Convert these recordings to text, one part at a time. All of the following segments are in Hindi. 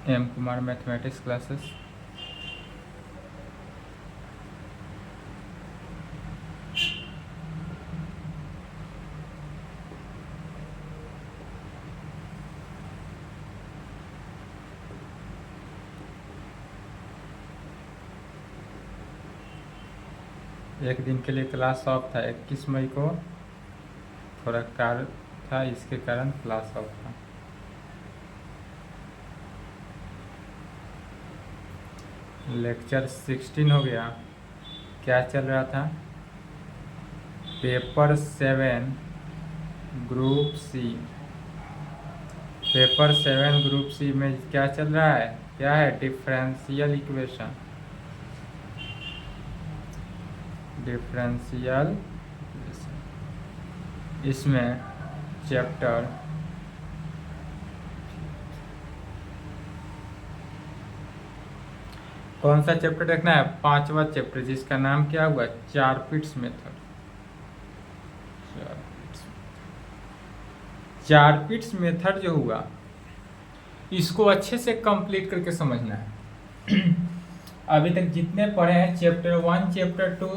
M Kumar mathematics classes. एक दिन के लिए क्लास ऑफ था, 21 मई को थोड़ा कार्य था, इसके कारण क्लास ऑफ था। लेक्चर 16 हो गया। क्या चल रहा था? Paper 7 group C. Paper 7 group C में क्या चल रहा है? क्या है? Differential equation. डिफरेंशियल इसमें चैप्टर कौन सा चैप्टर देखना है? 5वां चैप्टर, जिसका नाम क्या हुआ? Charpit's method. चारपिट्स मेथड जो हुआ, इसको अच्छे से कंप्लीट करके समझना है। अभी तक जितने पढ़े हैं चैप्टर 1 चैप्टर 2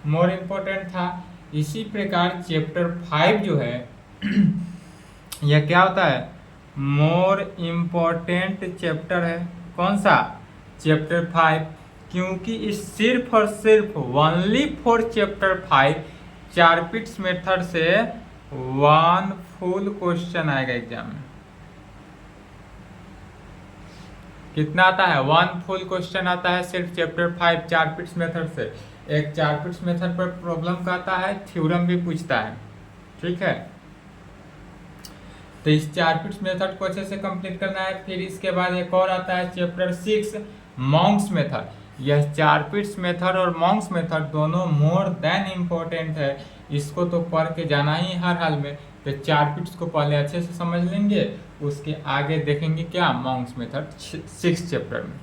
मोर इम्पोर्टेंट था, इसी प्रकार चैप्टर 5 जो है यह क्या होता है? मोर इम्पोर्टेंट चैप्टर है। कौन सा? चैप्टर 5। क्योंकि इस सिर्फ और सिर्फ only for chapter 5 Charpit's method से 1 फुल क्वेश्चन आएगा एग्जाम में। कितना आता है? 1 फुल क्वेश्चन आता है सिर्फ चैप्टर 5 चारपिट्स मेथड से। एक चारपिट्स मेथड पर प्रॉब्लम का आता है, थ्योरम भी पूछता है। ठीक है, तो इस चारपिट्स मेथड को अच्छे से कंप्लीट करना है। फिर इसके बाद एक और आता है चैप्टर 6 मॉन्क्स मेथड। यह चारपिट्स मेथड और मॉन्क्स मेथड दोनों मोर देन इम्पोर्टेंट है, इसको तो पढ़ के जाना ही हर हाल में। तो चारपिट्स को पहले अच्छे से समझ लेंगे, उसके आगे देखेंगे क्या? मॉन्क्स मेथड 6 चैप्टर में।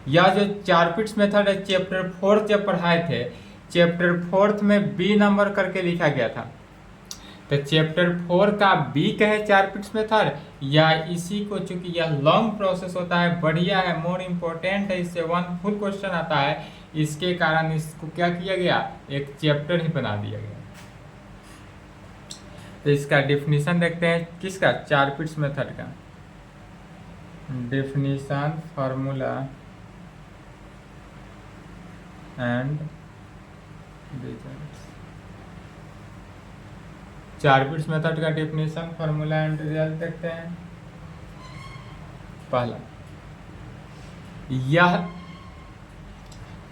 यह जो चारपिट्स मेथड है चैप्टर 4 जब पढ़ाए थे, चैप्टर 4 में बी नंबर करके लिखा गया था। तो चैप्टर 4 का बी कहे चारपिट्स मेथड, या इसी को, चूंकि यह लॉन्ग प्रोसेस होता है, बढ़िया है, मोर इम्पोर्टेंट है, इससे 1 फुल क्वेश्चन आता है, इसके कारण इसको क्या किया गया? एक चैप्टर ही बना दिया गया। तो इसका डेफिनेशन देखते हैं, किसका? चारपिट्स मेथड का definition, formula and results. Charpit's method का डेफिनेशन, फार्मूला एंड रिजल्ट देखते हैं। पहला, यह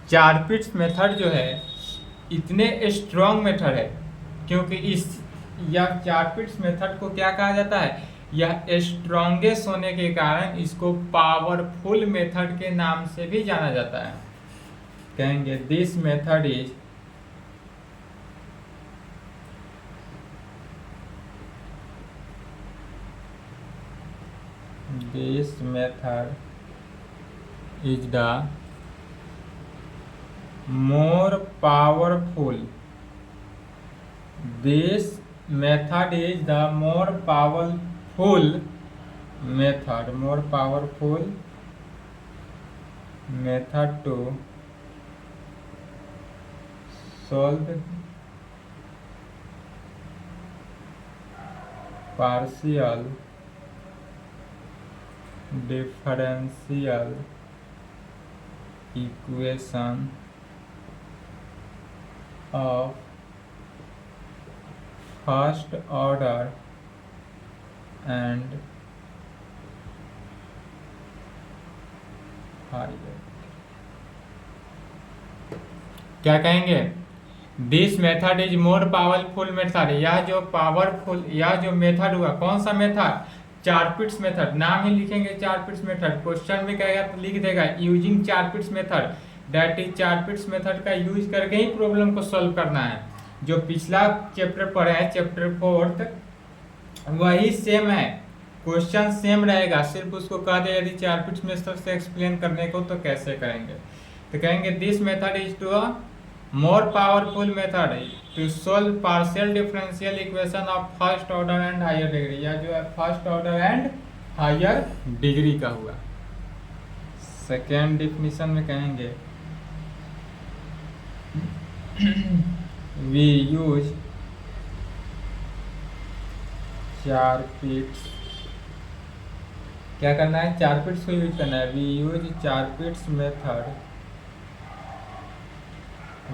चारपिट्स मेथड जो है इतने स्ट्रॉन्ग मेथड है, क्योंकि यह चारपिट्स मेथड को क्या कहा जाता है? यह स्ट्रॉन्गेस्ट होने के कारण इसको पावरफुल मेथड के नाम से भी जाना जाता है। कहेंगे this method is this method is the more powerful. This method is the more powerful method to solve partial differential equation of first order and higher। क्या कहेंगे? This method is more powerful method. यह जो मेथड हुआ, कौन सा मेथड? Charpit's method. नाम ही लिखेंगे चारपिट्स मेथड, क्वेश्चन भी कहेगा तो लिख देगा using Charpit's method, that is Charpit's method का यूज करके ही प्रॉब्लम को सॉल्व करना है। जो पिछला चैप्टर पढ़े हैं चैप्टर 4 वही सेम है, क्वेश्चन सेम रहेगा, सिर्फ उसको कह दे यदि चारपिट्स मेथड से एक्सप्लेन करने को तो कैसे करेंगे। तो कहेंगे this method is too more powerful method to solve partial differential equation of first order and higher degree. या जो है first order and higher degree का हुआ। सेकेंड डिफिनीशन में कहेंगे वी यूज चारपिट्स, क्या करना है, चारपिट्स को यूज करना है। We use Charpit's method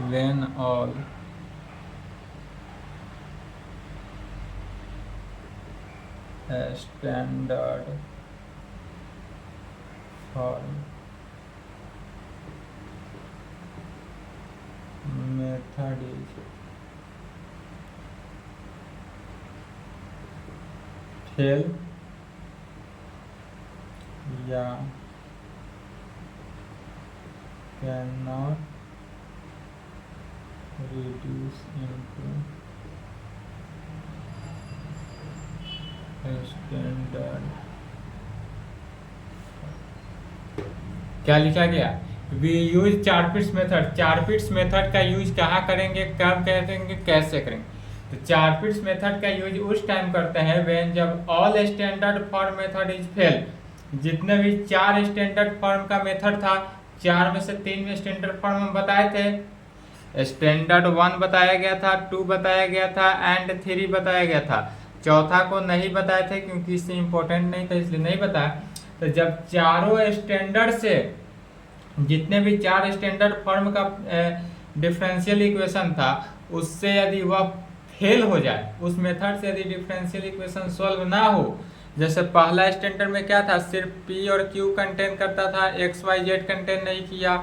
when all standard form method is fail या can not reduce into standard। क्या लिखा गया, we use Charpit's method. Charpit's method का यूज कहाँ करेंगे, कब करेंगे, कैसे करेंगे। तो चारपिट्स मेथड का यूज उस टाइम करते हैं व्हेन जब all standard form method is fail. जितने भी 4 स्टैंडर्ड फॉर्म का मेथड था, 4 में से 3 स्टैंडर्ड फॉर्म हम बताए थे। स्टैंडर्ड 1 बताया गया था, 2 बताया गया था एंड 3 बताया गया था। चौथा को नहीं बताए थे क्योंकि इससे इम्पोर्टेंट नहीं था, इसलिए नहीं बताया। तो जब चारों स्टैंडर्ड से, जितने भी 4 स्टैंडर्ड फॉर्म का डिफरेंशियल इक्वेशन था, उससे यदि वह फेल हो जाए, उस मेथड से यदि डिफरेंशियल इक्वेशन सॉल्व ना हो, जैसे पहला स्टैंडर्ड में क्या था, सिर्फ पी और क्यू कंटेन करता था, एक्स वाई जेड कंटेन नहीं किया।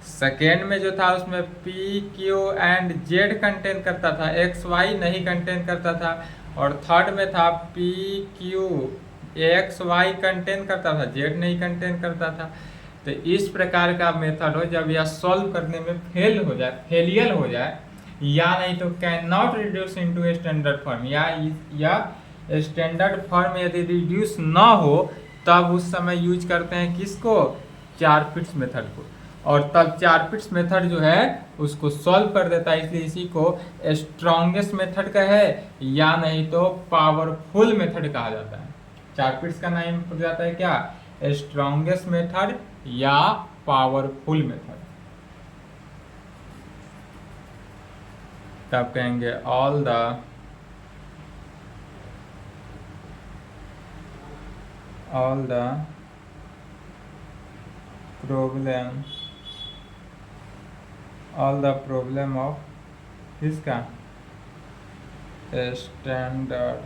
सेकेंड में जो था उसमें P Q and Z contain करता था, एक्स वाई नहीं कंटेन करता था। और थर्ड में था P Q X Y contain करता था, जेड नहीं कंटेन करता था। तो इस प्रकार का मेथड हो, जब यह सॉल्व करने में फेल हो जाए, फेलियर हो जाए, या नहीं तो can not reduce into standard form, या स्टैंडर्ड फॉर्म यदि रिड्यूस ना हो, तब उस समय यूज करते हैं किसको, चारपिट्स मेथड को। और तब चारपिट्स मेथड जो है उसको सॉल्व कर देता है, इसलिए इसी को स्ट्रॉन्गेस्ट मेथड का है, या नहीं तो पावरफुल मेथड कहा जाता है। चारपिट्स का नाम हो जाता है क्या, स्ट्रॉन्गेस्ट मेथड या पावरफुल मेथड। तब कहेंगे ऑल द प्रॉब्लम ऑफ इसका standard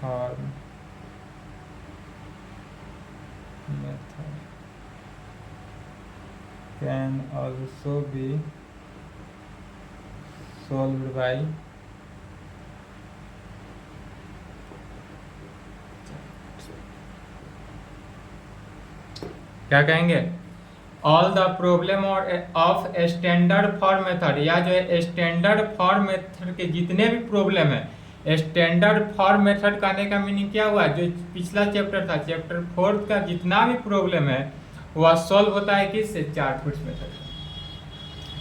form method can also be solved by क्या कहेंगे, all the problem of standard form method, या जो है स्टैंडर्ड फॉर्म मेथड के जितने भी प्रॉब्लम है। स्टैंडर्ड फॉर्म मेथड कहने का मीनिंग क्या हुआ, जो पिछला चैप्टर था, चैप्टर 4 का जितना भी प्रॉब्लम है वह सॉल्व होता है किससे, चारपिट्स मेथड का।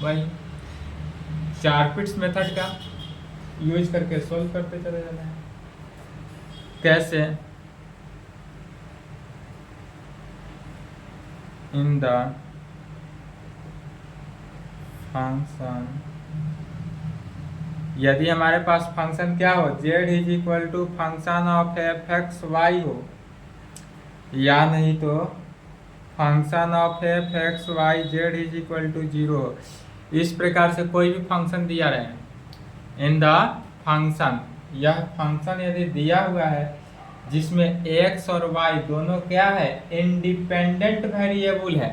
वही चारपिट्स मेथड का यूज करके सॉल्व करते चले जाना है। कैसे, इन द फंक्शन, यदि हमारे पास फंक्शन क्या हो, z is equal to function of F X Y हो, या नहीं तो function of F X Y Z is equal to 0 हो। इस प्रकार से कोई भी फंक्शन दिया रहे इन द फंक्शन, यह फंक्शन यदि दिया हुआ है जिसमें x और y दोनों क्या है, इंडिपेंडेंट वेरिएबल है।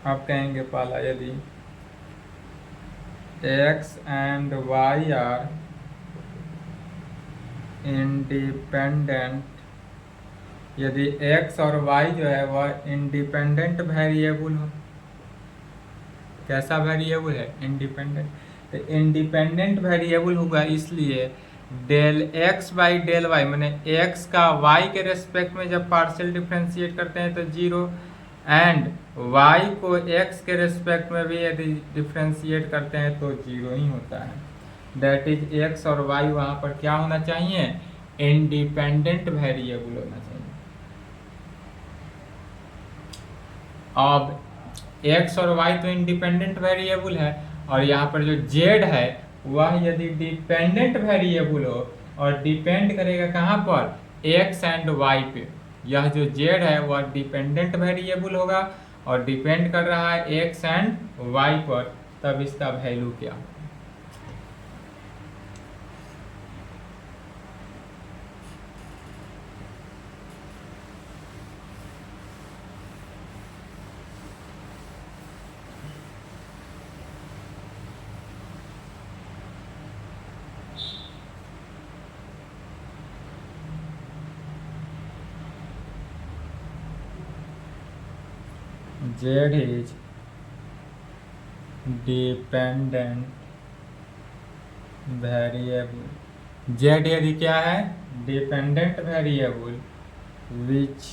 आप कहेंगे पहला, यदि x and y are independent, यदि x और y जो है वह इंडिपेंडेंट वेरिएबल हो। कैसा वेरिएबल है, इंडिपेंडेंट। तो इंडिपेंडेंट वेरिएबल होगा, इसलिए del x by del Y, मैंने एक्स का वाई के रेस्पेक्ट में जब पार्शियल डिफ्रेंशिएट करते हैं तो 0, एंड वाई को एक्स के रेस्पेक्ट में भी यदि डिफ्रेंशिएट करते हैं तो 0 ही होता है। दैट इज एक्स और वाई वहाँ पर क्या होना चाहिए, इंडिपेंडेंट वेरिएबल होना चाहिए। अब x और y तो इंडिपेंडेंट वेरिएबल है, और यहाँ पर जो z है वह यदि डिपेंडेंट वेरिएबल हो और डिपेंड करेगा कहाँ पर, x एंड y पे, यह जो z है वह डिपेंडेंट वेरिएबल होगा और डिपेंड कर रहा है x एंड y पर, तब इसका वैल्यू क्या होगा। Z is dependent variable, Z यदि क्या है, dependent variable which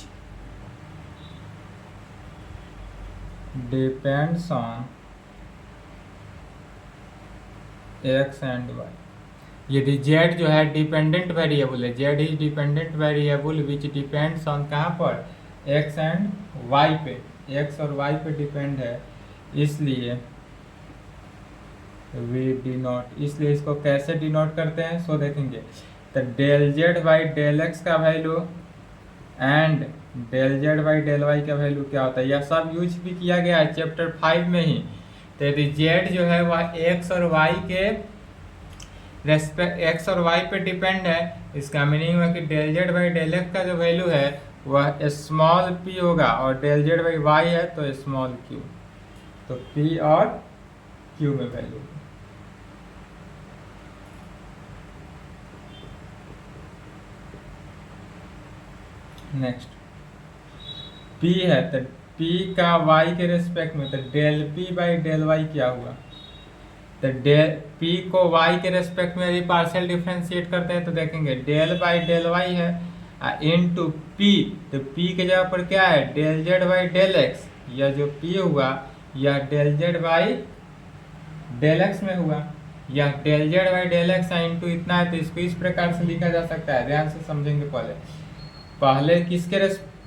depends on x and y। यदि z जो है डिपेंडेंट वेरिएबल है, z is dependent variable which depends on कहाँ पर, x एंड y पे, x और y पे डिपेंड है, इसलिए वी डिनोट, इसलिए इसको कैसे डिनोट करते हैं सो देखेंगे। तो del Z by del x का value and del Z by del y का वैल्यू क्या होता है, यह सब यूज भी किया गया है चैप्टर 5 में ही। तो यदि जेड जो है वह एक्स और वाई के रेस्पेक्ट, एक्स और वाई पे डिपेंड है, इसका मीनिंग हुआ कि del Z by del x का जो वैल्यू है वह स्मॉल पी होगा, और डेल जेड बाई वाई है तो स्मॉल क्यू, तो पी और क्यू में वैल्यू। नेक्स्ट P है, तो P का y के रेस्पेक्ट में, तो del P by del Y क्या हुआ, तो डेल P को y के रेस्पेक्ट में यदि पार्शियल डिफ्रेंशिएट करते हैं तो देखेंगे डेल बाई डेल वाई है इनटू P, तो P के जगह पर क्या है, del Z by del X, यह जो P हुआ यह del Z by del X में हुआ, यह del Z by del X है इंटू इतना है, तो इसको इस प्रकार से लिखा जा सकता है। ध्यान से समझेंगे, पहले किसके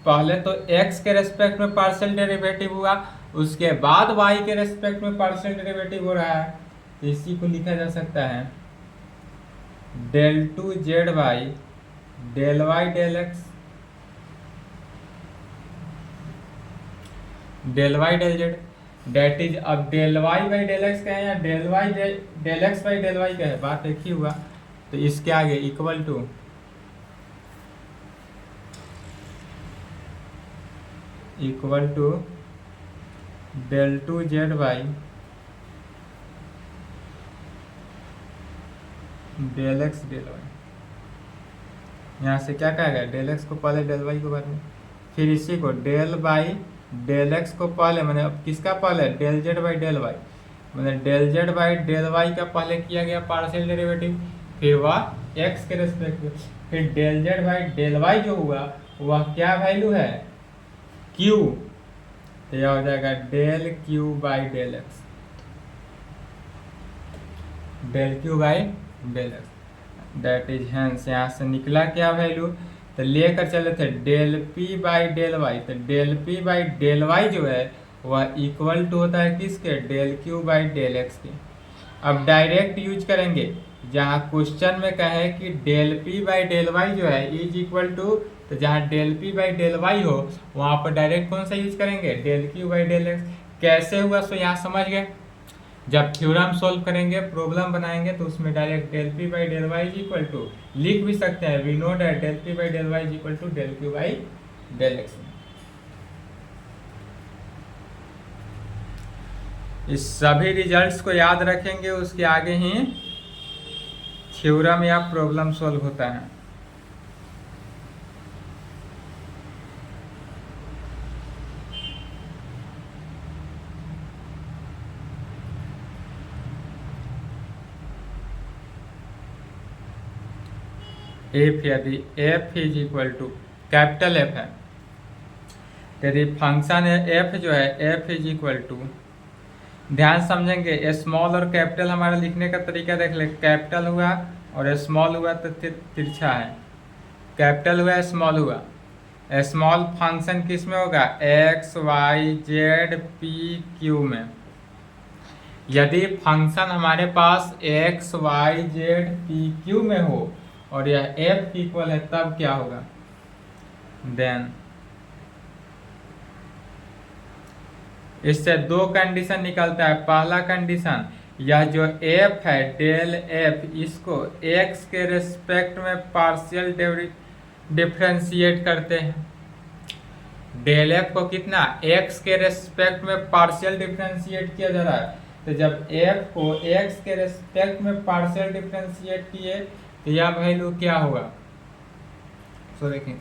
पहले तो x के रेस्पेक्ट में पार्शियल डेरिवेटिव हुआ, उसके बाद y के रेस्पेक्ट में पार्शियल डेरिवेटिव हो रहा है, तो इसी को लिखा जा सकता है del two z by del Y del x, del Y del z, that is, अब del Y by del x का है या del Y del x by del y का है, बात एक ही हुआ, तो इसके आगे equal to del two z by del x del y. यहाँ से क्या कहा गया, डेल एक्स को पहले डेल वाई को बाद में, फिर इसी को डेल बाई डेल एक्स को पहले, मैंने अब किसका पहले, del Z by del Y, मैंने del Z by del y का पहले किया गया पार्शियल डेरिवेटिव, फिर वह एक्स के रेस्पेक्ट में, फिर del Z by del Y जो हुआ वह क्या वैल्यू है, क्यू, तो यह हो जाएगा del Q by del x, del Q by del x, that is hence, यहाँ से निकला क्या वैल्यू, तो लेकर चले थे del P by del y, तो del P by del Y जो है वह इक्वल टू होता है किसके, del Q by del x के। अब डायरेक्ट यूज करेंगे, जहाँ क्वेश्चन में कहे कि del P by del Y जो है इज इक्वल टू, तो जहाँ del P by del Y हो वहाँ पर डायरेक्ट कौन सा यूज करेंगे, del Q by del X. कैसे हुआ सो यहाँ समझ गए, जब थ्योरम सॉल्व करेंगे, प्रॉब्लम बनाएंगे, तो उसमें direct del P by del Y is equal to लिख भी सकते हैं, we know that del P by del Y is equal to del Q by del X. इस सभी रिजल्ट्स को याद रखेंगे, उसके आगे ही थ्योरम या प्रॉब्लम सॉल्व होता है। एफ, यदि F is equal to capital F है, यदि फंक्शन है एफ जो है एफ इज इक्वल टू, ध्यान समझेंगे, स्मॉल और कैपिटल हमारा लिखने का तरीका देख ले, कैपिटल हुआ और स्मॉल हुआ तो तिरछा है, कैपिटल हुआ स्मॉल हुआ। स्मॉल फंक्शन किस में होगा, x Y z p q में। यदि फंक्शन हमारे पास x Y z p q में हो और यह एफ इक्वल है तब क्या होगा, देन इससे दो कंडीशन निकलता है। पहला कंडीशन, यह जो एफ है डेल एफ, इसको एक्स के रेस्पेक्ट में पार्शियल डिफरेंशिएट करते हैं। डेल एफ को कितना, एक्स के रेस्पेक्ट में पार्शियल डिफरेंशिएट किया जा रहा है। तो जब एफ को एक्स के रेस्पेक्ट में पार्शियल डिफरेंशिएट किए तो यह वैल्यू क्या होगा, सो देखेंगे।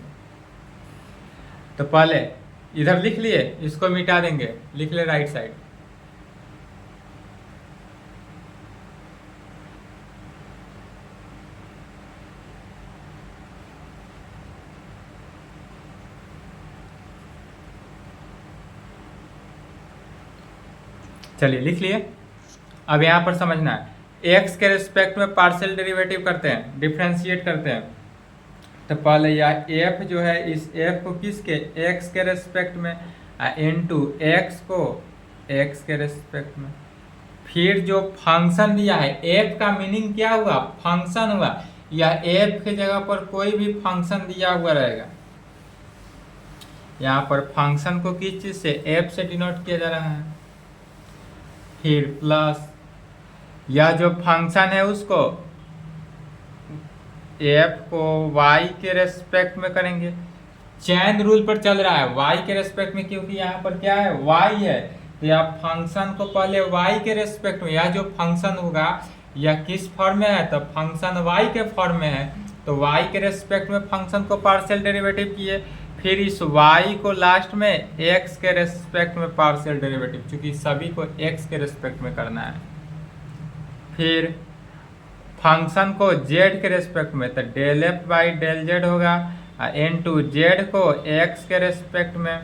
तो पहले इधर लिख लिए, इसको मिटा देंगे, लिख ले राइट साइड। चलिए लिख लिए। अब यहाँ पर समझना है, एक्स के रिस्पेक्ट में पार्शियल डेरिवेटिव करते हैं, डिफरेंशिएट करते हैं। तो पहले यह एफ जो है, इस एफ को किसके, एक्स के रेस्पेक्ट में, इनटू एक्स को एक्स के रेस्पेक्ट में। फिर जो फंक्शन दिया है, एफ का मीनिंग क्या हुआ, फंक्शन हुआ। यह एफ की जगह पर कोई भी फंक्शन दिया हुआ रहेगा। यहाँ पर फंक्शन को किस चीज से, एफ से डिनोट किया जा रहा है। फिर प्लस यह जो फंक्शन है उसको एफ को वाई के रेस्पेक्ट में करेंगे। चैन रूल पर चल रहा है वाई के रेस्पेक्ट में, क्योंकि यहाँ पर क्या है, वाई है। तो यह फंक्शन को पहले वाई के रेस्पेक्ट में, यह जो फंक्शन होगा यह किस फॉर्म में है, तो फंक्शन वाई के फॉर्म में है। तो वाई के रेस्पेक्ट में फंक्शन को पार्शियल डेरिवेटिव किए। फिर इस y को लास्ट में x के रेस्पेक्ट में पार्शियल डेरिवेटिव, क्योंकि सभी को x के रेस्पेक्ट में करना है। फिर फंक्शन को z के रेस्पेक्ट में, तो del F by del Z होगा, इनटू जेड को x के रेस्पेक्ट में,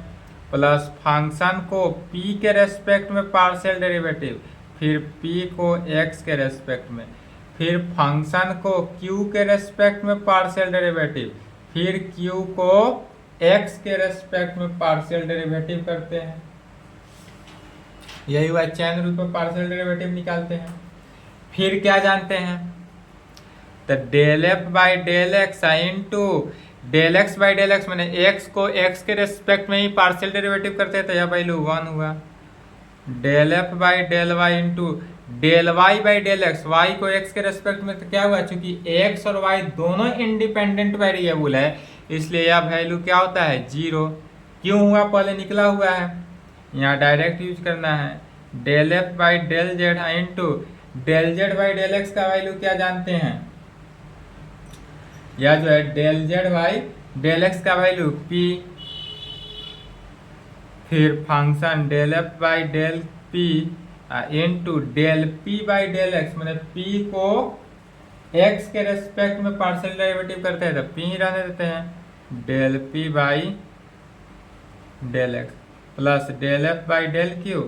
प्लस फंक्शन को p के रेस्पेक्ट में पार्शियल डेरिवेटिव, फिर p को x के रेस्पेक्ट में, फिर फंक्शन को q के रेस्पेक्ट में पार्शियल डेरिवेटिव, फिर q को x के रेस्पेक्ट में पार्शियल डेरिवेटिव करते हैं। यही हुआ चैन रूल पर पार्शियल डेरिवेटिव निकालते हैं। फिर क्या जानते हैं, तो del F by del X into del x by del X, मैंने एक्स को एक्स के रेस्पेक्ट में ही पार्शियल डेरिवेटिव करते हैं, तो यह वैल्यू 1 हुआ। Del F by del Y into del Y by del X, Y को एक्स के रेस्पेक्ट में, तो क्या हुआ, चूंकि एक्स और वाई दोनों इंडिपेंडेंट वेरिएबल है, इसलिए यह वैल्यू क्या होता है, 0। क्यों हुआ, पहले निकला हुआ है, यहाँ डायरेक्ट यूज करना है। Del F by del Z into del Z by del x का वैल्यू क्या जानते हैं, यह जो है del Z by del x का वैल्यू p, फिर function del F by del p into del p by del X, मैंने p को x के रेस्पेक्ट में पार्शियल डेरिवेटिव करते हैं तो p ही रहने देते हैं, del p by del X, plus del F by del Q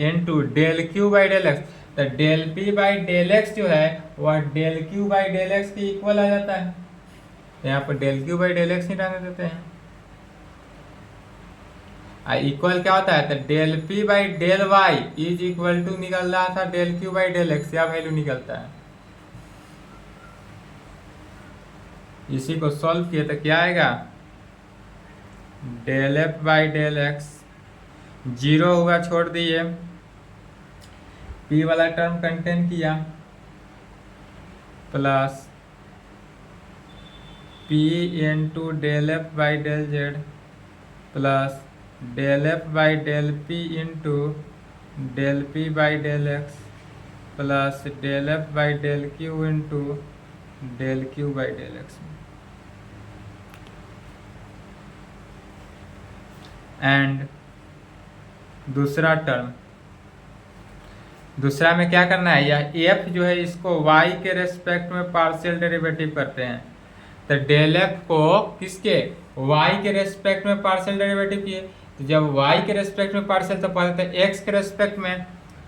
into del Q by del x. तो del p by del x जो है वह del Q by del x के इक्वल आ जाता है, तो यहाँ पर del Q by del x ही रहने देते हैं। इक्वल क्या होता है, तो del p by del Y is equal to निकल रहा था del Q by del x, या वैल्यू निकलता है। इसी को सॉल्व किए तो क्या आएगा, del F by del X 0 हुआ, छोड़ दिए, p वाला टर्म कंटेन किया, plus p into del F by del Z plus del F by del p into del p by del X plus del F by del Q into del Q by del X. And दूसरा टर्म, दूसरा में क्या करना है, यह f जो है इसको y के रेस्पेक्ट में पार्शियल डेरिवेटिव करते हैं। तो डेल f को किसके, y के रेस्पेक्ट में पार्शियल डेरिवेटिव किए, तो जब y के रेस्पेक्ट में पार्शियल, तो पहले तो x के रेस्पेक्ट में,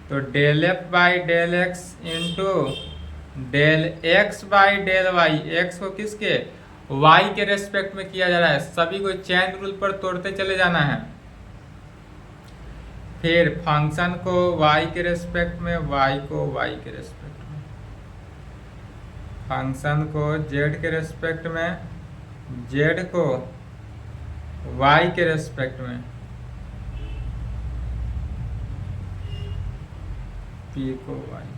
तो del f by del X into del x by del y, x को किसके, वाई के रेस्पेक्ट में किया जा रहा है, सभी को चेन रूल पर तोड़ते चले जाना है। फिर फंक्शन को वाई के रेस्पेक्ट में, वाई को वाई के रेस्पेक्ट में, फंक्शन को जेड के रेस्पेक्ट में, जेड को वाई के रेस्पेक्ट में, पी को वाई,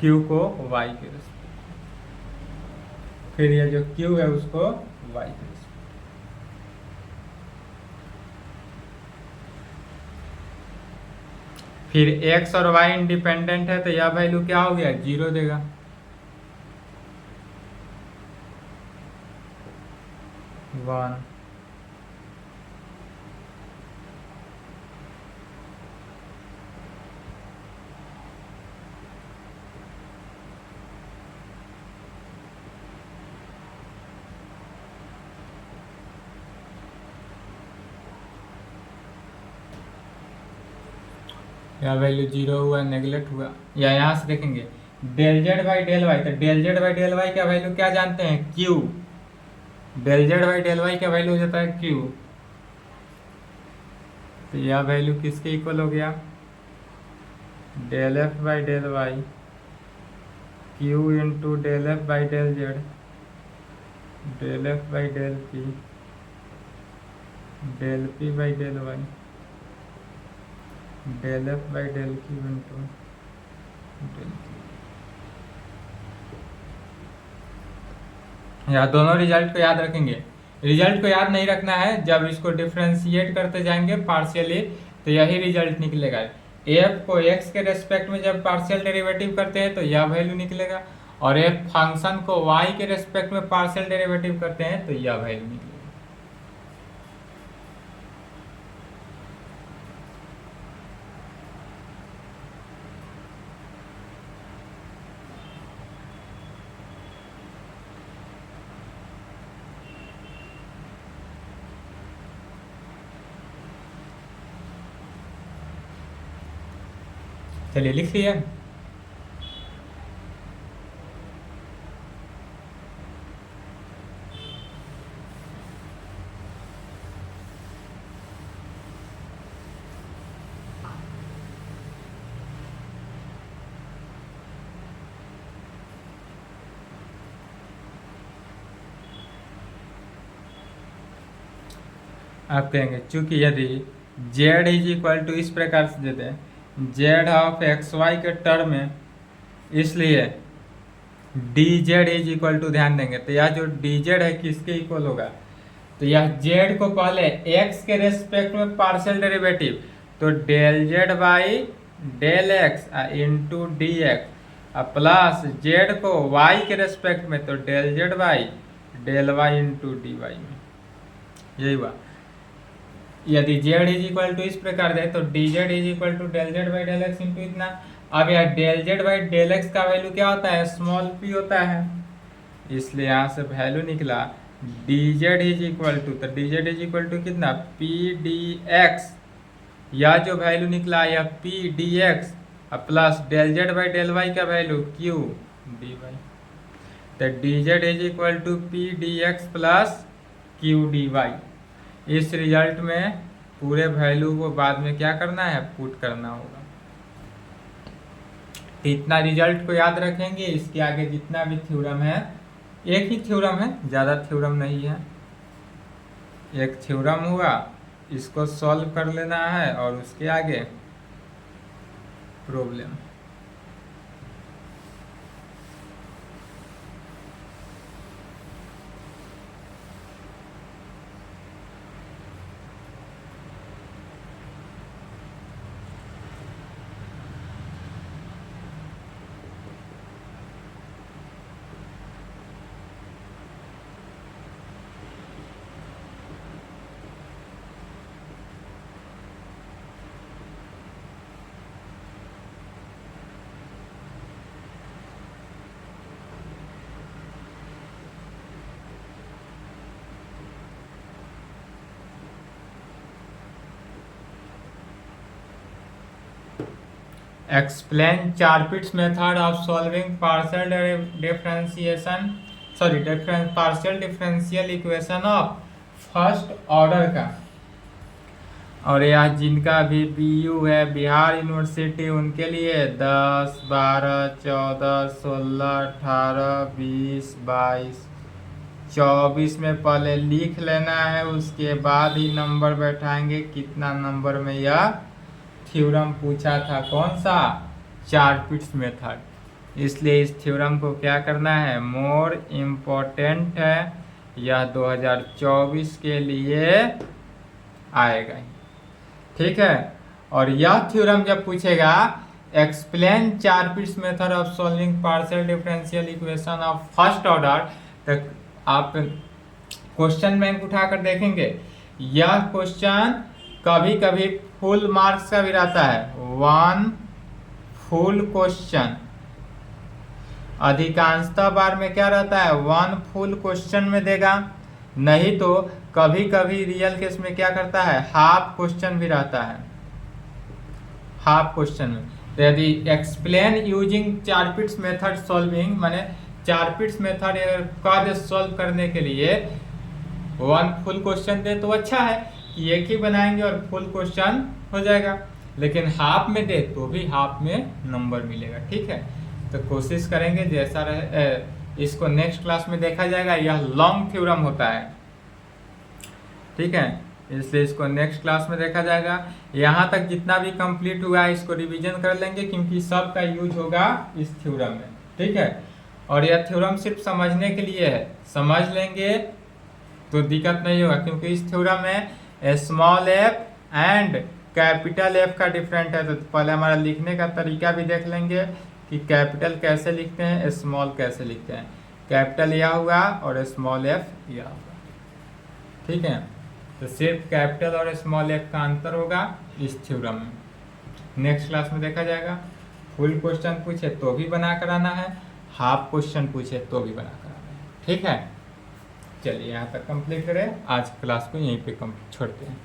क्यू को वाई के रेस्पेक्ट, फिर ये जो क्यू है उसको वाई के रेस्पेक्ट। फिर एक्स और वाई इंडिपेंडेंट है तो यह वैल्यू क्या हो गया, 0 देगा। वन, या वैल्यू 0 हुआ, नेगलेक्ट हुआ। या यहाँ से देखेंगे del Z by del y, तो del Z by del y का वैल्यू क्या जानते हैं, q. Del Z by del y का वैल्यू हो जाता है क्यू, तो यह वैल्यू किसके इक्वल हो गया, del F by del Y Q into del F by del Z, del F by del P, del P by del Y, del F by del Q into del Q. यहाँ दोनों रिजल्ट को याद रखेंगे। रिजल्ट को याद नहीं रखना है, जब इसको डिफ्रेंशिएट करते जाएंगे पार्शियली तो यही रिजल्ट निकलेगा। एफ को एक्स के रेस्पेक्ट में जब पार्शियल डेरिवेटिव करते हैं तो यह वैल्यू निकलेगा, और एफ फंक्शन को वाई के रेस्पेक्ट में पार्शियल डेरिवेटिव करते हैं तो यह वैल्यू निकलेगा। चलिए लिख लिया। आप कहेंगे चूंकि यदि z इज इक्वल टू इस प्रकार से देते हैं z ऑफ एक्स वाई के टर्म में, इसलिए D Z is equal to, ध्यान देंगे तो यह जो डी जेड है किसके इक्वल होगा, तो यह z को पहले x के रेस्पेक्ट में पार्शियल डेरिवेटिव, तो del Z by del X into D x plus z को y के रेस्पेक्ट में, तो del Z by del Y into D Y में, यही हुआ। यदि z इज इक्वल टू इस प्रकार दे तो D Z is equal to del Z by del X into इतना। अब यह del Z by del x का वैल्यू क्या होता है, स्मॉल p होता है, इसलिए यहाँ से वैल्यू निकला d Z is equal to, तो D Z is equal to कितना, पी डी एक्स, या जो वैल्यू निकला यह p d x plus del Z by del y का वैल्यू क्यू डी वाई, तो D Z is equal to p d x plus q d y. इस रिजल्ट में पूरे वैल्यू को बाद में क्या करना है, पुट करना होगा। इतना रिजल्ट को याद रखेंगे, इसके आगे जितना भी थ्योरम है, एक ही थ्योरम है, ज़्यादा थ्योरम नहीं है, एक थ्योरम हुआ, इसको सॉल्व कर लेना है और उसके आगे problem. Explain Charpit's method of solving partial differentiation partial differential equation of first order का। और यह जिनका भी बीयू है बिहार यूनिवर्सिटी, उनके लिए 10, 12, 14, 16, 18, 20, 22, 24 में पहले लिख लेना है, उसके बाद ही नंबर बैठाएंगे कितना नंबर में यह थ्योरम पूछा था, कौन सा, चारपिट्स मेथड। इसलिए इस थ्योरम को क्या करना है, मोर इम्पोर्टेंट है, यह 2024 के लिए आएगा, ठीक है। और यह थ्योरम जब पूछेगा explain Charpit's method of solving partial differential equation of first order, तो आप क्वेश्चन बैंक उठाकर देखेंगे, यह क्वेश्चन कभी कभी फुल मार्क्स का भी रहता है, 1 फुल क्वेश्चन, अधिकांशतः बार में क्या रहता है 1 फुल क्वेश्चन में देगा, नहीं तो कभी कभी रियल केस में क्या करता है हाफ क्वेश्चन भी रहता है, हाफ क्वेश्चन में। तो यदि explain using Charpit's method solving माने चारपिट्स मेथड का सॉल्व करने के लिए 1 फुल क्वेश्चन दे तो अच्छा है कि एक ही बनाएंगे और फुल क्वेश्चन हो जाएगा, लेकिन हाफ में दे तो भी हाफ में नंबर मिलेगा, ठीक है। तो कोशिश करेंगे जैसा रहे, इसको नेक्स्ट क्लास में देखा जाएगा, यह लॉन्ग थ्योरम होता है, ठीक है, इसलिए इसको नेक्स्ट क्लास में देखा जाएगा। यहाँ तक जितना भी कंप्लीट हुआ है इसको रिवीजन कर लेंगे, क्योंकि सब का यूज होगा इस थ्योरम में, ठीक है। और यह थ्योरम सिर्फ समझने के लिए है, समझ लेंगे तो दिक्कत नहीं होगा, क्योंकि इस थ्योरम में small F and capital F का डिफरेंट है। तो पहले हमारा लिखने का तरीका भी देख लेंगे कि कैपिटल कैसे लिखते हैं, स्मॉल कैसे लिखते हैं। कैपिटल यह हुआ और स्मॉल एफ यह होगा, ठीक है। तो सिर्फ कैपिटल और स्मॉल एफ का अंतर होगा इस थ्योरम में, नेक्स्ट क्लास में देखा जाएगा। फुल क्वेश्चन पूछे तो भी बना कर आना है, हाफ क्वेश्चन पूछे तो भी बना कर आना है, ठीक है। चलिए यहाँ तक कंप्लीट करें, आज क्लास को यहीं पे छोड़ते हैं।